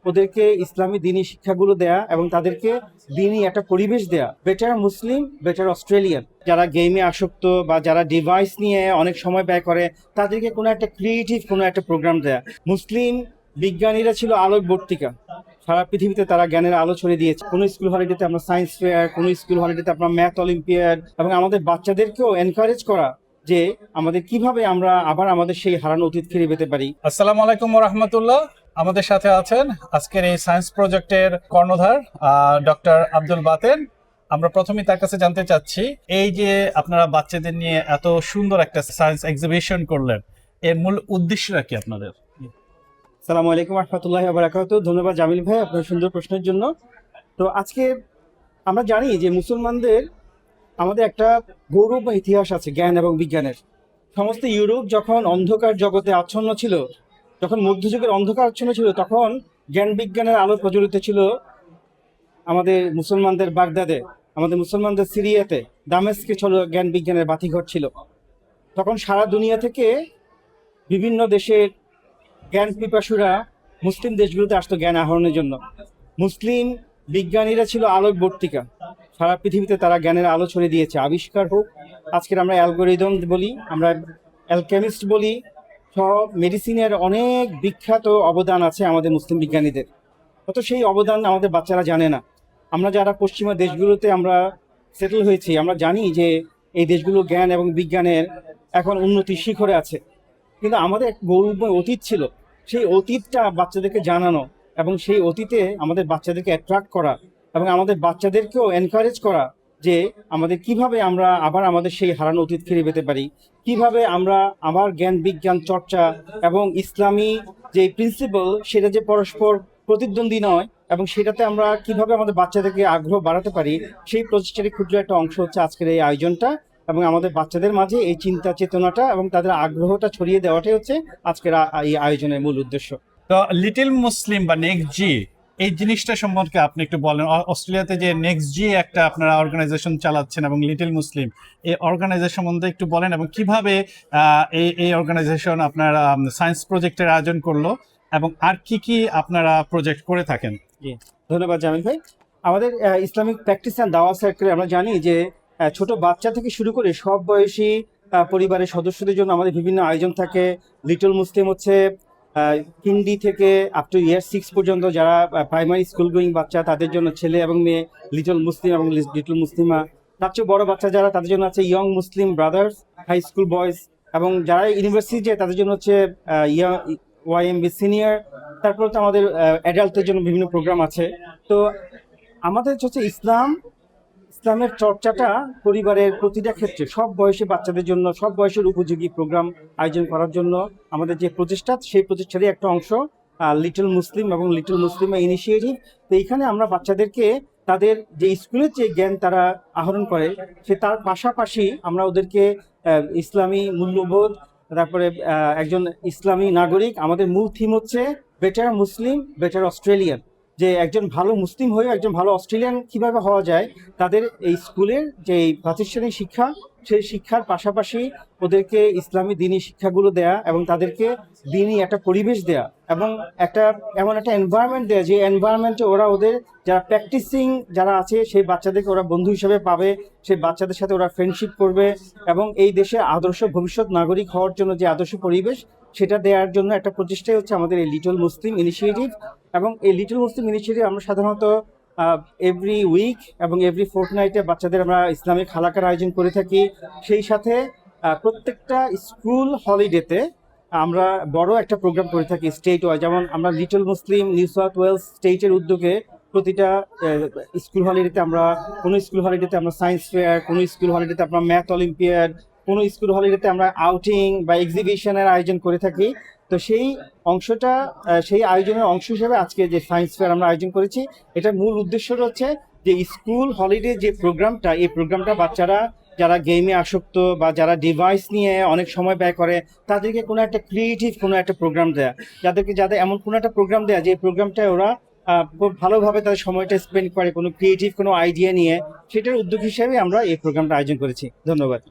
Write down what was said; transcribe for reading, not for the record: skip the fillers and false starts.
ওদেরকে ইসলামী দিনী শিক্ষাগুলো দেয়া এবং তাদেরকে দিনী একটা পরিবেশ দেয়া। বেটার মুসলিম, বেটার অস্ট্রেলিয়ান। যারা গেমে আসক্ত বা যারা ডিভাইস নিয়ে অনেক সময় ব্যয় করে, তাদেরকে কোনো একটা ক্রিয়েটিভ কোনো একটা প্রোগ্রাম দেয়া। মুসলিম বিজ্ঞানীরা ছিল আলোকবর্তিকা, সারা পৃথিবীতে তারা জ্ঞানের আলো ছড়িয়ে দিয়েছে। কোনো স্কুল হলিডেতে আমরা সায়েন্স ফেয়ার, কোনো স্কুল হলিডেতে আমরা ম্যাথ অলিম্পিয়াড, এবং আমাদের বাচ্চাদেরকেও এনকারেজ করা যে আমাদের কিভাবে আমরা আবার আমাদের সেই হারানো অতীত ফিরে পেতে পারি। আসসালামু আলাইকুম ওয়া রাহমাতুল্লাহ। আমাদের সাথে আছেন আজকের এই সায়েন্স প্রজেক্টের কর্ণধার ডক্টর আব্দুল বাতেন। আমরা প্রথমেই তার কাছে জানতে চাচ্ছি, এই যে আপনারা বাচ্চাদের নিয়ে এত সুন্দর একটা সায়েন্স এক্সিবিশন করলেন, এর মূল উদ্দেশ্যটা কি আপনাদের? আসসালামু আলাইকুম রহমতুল্লাহি ওয়া বারাকাতুহু। ধন্যবাদ জামিল ভাই আপনার সুন্দর প্রশ্নের জন্য। তো আজকে আমরা জানি যে মুসলমানদের আমাদের একটা গৌরব বা ইতিহাস আছে জ্ঞান এবং বিজ্ঞানের। সমস্ত ইউরোপ যখন অন্ধকার জগতে আচ্ছন্ন ছিল, যখন মধ্যযুগের অন্ধকার আচ্ছন্ন ছিল, তখন জ্ঞান বিজ্ঞানের আলো প্রজ্বলিত ছিল আমাদের মুসলমানদের বাগদাদে, আমাদের মুসলমানদের সিরিয়াতে, দামেস্কে ছিল জ্ঞান বিজ্ঞানের বাতিঘর ছিল। তখন সারা দুনিয়া থেকে বিভিন্ন দেশের জ্ঞান পিপাসুরা মুসলিম দেশগুলোতে আসতো জ্ঞান আহরণের জন্য। মুসলিম বিজ্ঞানীরা ছিল আলোকবর্তিকা, সারা পৃথিবীতে তারা জ্ঞানের আলো ছড়িয়ে দিয়েছে। আবিষ্কার হোক, আজকের আমরা অ্যালগোরিদম বলি, আমরা অ্যালকেমিস্ট বলি, সব মেডিসিনের অনেক বিখ্যাত অবদান আছে আমাদের মুসলিম বিজ্ঞানীদের। অত সেই অবদান আমাদের বাচ্চারা জানে না। আমরা যারা পশ্চিমা দেশগুলোতে আমরা সেটেল হয়েছি, আমরা জানি যে এই দেশগুলো জ্ঞান এবং বিজ্ঞানের এখন উন্নতির শিখরে আছে, কিন্তু আমাদের এক গৌরবময় অতীত ছিল। সেই অতীতটা বাচ্চাদেরকে জানানো এবং সেই অতীতে আমাদের বাচ্চাদেরকে অ্যাট্রাক্ট করা এবং আমাদের বাচ্চাদেরকেও এনকারেজ করা যে আমাদের কিভাবে আমরা আবার আমাদের সেই হারানো অতীত ফিরে পেতে পারি, কিভাবে আমরা আবার জ্ঞান বিজ্ঞান চর্চা এবং ইসলামী যে প্রিন্সিপাল সেটা যে পরস্পর প্রতিদ্বন্দ্বী নয়, এবং সেটাতে আমরা কিভাবে আমাদের বাচ্চাদেরকে আগ্রহ বাড়াতে পারি, সেই প্রচেষ্টারই ক্ষুদ্র একটা অংশ হচ্ছে আজকের এই আয়োজনটা। এবং আমাদের বাচ্চাদের মাঝে এই চিন্তা চেতনাটা এবং তাদের আগ্রহটা ছড়িয়ে দেওয়াটাই হচ্ছে আজকের এই আয়োজনের মূল উদ্দেশ্য। তো লিটল মুসলিম বা নেক্সট জি, এই জিনিসটা সম্পর্কে আপনি একটু বলেন। অস্ট্রেলিয়াতে যে নেক্সট জি একটা আপনারা অর্গানাইজেশন চালাচ্ছেন এবং লিটল মুসলিম, এই অর্গানাইজেশন সম্বন্ধে একটু বলেন, এবং কিভাবে এই অর্গানাইজেশন আপনারা সায়েন্স প্রজেক্টের আয়োজন করলো এবং আর কি কি আপনারা প্রজেক্ট করে থাকেন। জি, ধন্যবাদ জামিল ভাই। আমাদের ইসলামিক প্র্যাকটিস অ্যান্ড দাওয়া সার্কেলে আমরা জানি যে ছোট বাচ্চা থেকে শুরু করে সব বয়সী পরিবারের সদস্যদের জন্য আমাদের বিভিন্ন আয়োজন থাকে। লিটল মুসলিম হচ্ছে হিন্দি থেকে আপ টু ইয়ার 6 পর্যন্ত যারা প্রাইমারি স্কুল গোয়িং বাচ্চা, তাদের জন্য ছেলে এবং মেয়ে লিটল মুসলিম এবং লিটল মুসলিমা। তার চেয়ে বড় বাচ্চা যারা, তাদের জন্য আছে young Muslim brothers, high school boys, এবং যারা ইউনিভার্সিটি যায় তাদের জন্য হচ্ছে ওয়াইএমবি সিনিয়র। তারপর তো আমাদের অ্যাডাল্টদের জন্য বিভিন্ন প্রোগ্রাম আছে। তো আমাদের হচ্ছে ইসলামের চর্চাটা পরিবারের প্রতিটা ক্ষেত্রে সব বয়সী বাচ্চাদের জন্য, সব বয়সের উপযোগী প্রোগ্রাম আয়োজন করার জন্য আমাদের যে প্রচেষ্টা, সেই প্রচেষ্টারই একটা অংশ লিটল মুসলিম এবং লিটল মুসলিমা ইনিশিয়েটিভ। তো এইখানে আমরা বাচ্চাদেরকে তাদের যে স্কুলের যে জ্ঞান তারা আহরণ করে, সে তার পাশাপাশি আমরা ওদেরকে ইসলামী মূল্যবোধ, তারপরে একজন ইসলামী নাগরিক। আমাদের মূল থিম হচ্ছে বেটার মুসলিম, বেটার অস্ট্রেলিয়ান। যে একজন ভালো মুসলিম হয়ে একজন ভালো অস্ট্রেলিয়ান কিভাবে হওয়া যায়, তাদের এই স্কুলের যে প্রাতিষ্ঠানিক শিক্ষা, সেই শিক্ষার পাশাপাশি ওদেরকে ইসলামী দিনী শিক্ষাগুলো দেয়া এবং তাদেরকে দিনী একটা পরিবেশ দেয়া এবং এমন একটা এনভায়রনমেন্ট দেয়া যে এনভায়রনমেন্টে ওরা ওদের যারা প্র্যাকটিসিং যারা আছে সেই বাচ্চাদেরকে ওরা বন্ধু হিসেবে পাবে, সেই বাচ্চাদের সাথে ওরা ফ্রেন্ডশিপ করবে এবং এই দেশে আদর্শ ভবিষ্যৎ নাগরিক হওয়ার জন্য যে আদর্শ পরিবেশ, সেটা দেওয়ার জন্য একটা প্রচেষ্টাই হচ্ছে আমাদের এই লিটল মুসলিম ইনিশিয়েটিভ। এবং এই লিটল মুসলিম ইনিশিয়েটিভ আমরা সাধারণত এভরি উইক এবং এভরি ফোর্টনাইটে বাচ্চাদের আমরা ইসলামিক হালাকার আয়োজন করে থাকি। সেই সাথে প্রত্যেকটা স্কুল হলিডেতে আমরা বড় একটা প্রোগ্রাম করে থাকি স্টেট ওয়াইজ। যেমন আমরা লিটল মুসলিম নিউ সাউথ ওয়েলস স্টেটের উদ্যোগে প্রতিটা স্কুল হলিডেতে আমরা, কোনো স্কুল হলিডেতে আমরা সায়েন্স ফেয়ার, কোনো স্কুল হলিডেতে আমরা ম্যাথ অলিম্পিয়াড, কোনো স্কুল হলিডেতে আমরা আউটিং বা এক্সিবিশনের আয়োজন করে থাকি। তো সেই অংশটা, সেই আয়োজনের অংশ হিসেবে আজকে যে সায়েন্স ফেয়ার আমরা আয়োজন করেছি, এটার মূল উদ্দেশ্যটা হচ্ছে যে স্কুল হলিডে যে প্রোগ্রামটা, এই প্রোগ্রামটা বাচ্চারা যারা গেমে আসক্ত বা যারা ডিভাইস নিয়ে অনেক সময় ব্যয় করে, তাদেরকে কোনো একটা ক্রিয়েটিভ কোনো একটা প্রোগ্রাম দেয়া, যাদের এমন কোনো একটা প্রোগ্রাম দেয়া যে প্রোগ্রামটায় ওরা খুব ভালোভাবে তাদের সময়টা স্পেন্ড করে কোনো ক্রিয়েটিভ কোনো আইডিয়া নিয়ে। সেটার উদ্যোগ হিসেবে আমরা এই প্রোগ্রামটা আয়োজন করেছি। ধন্যবাদ।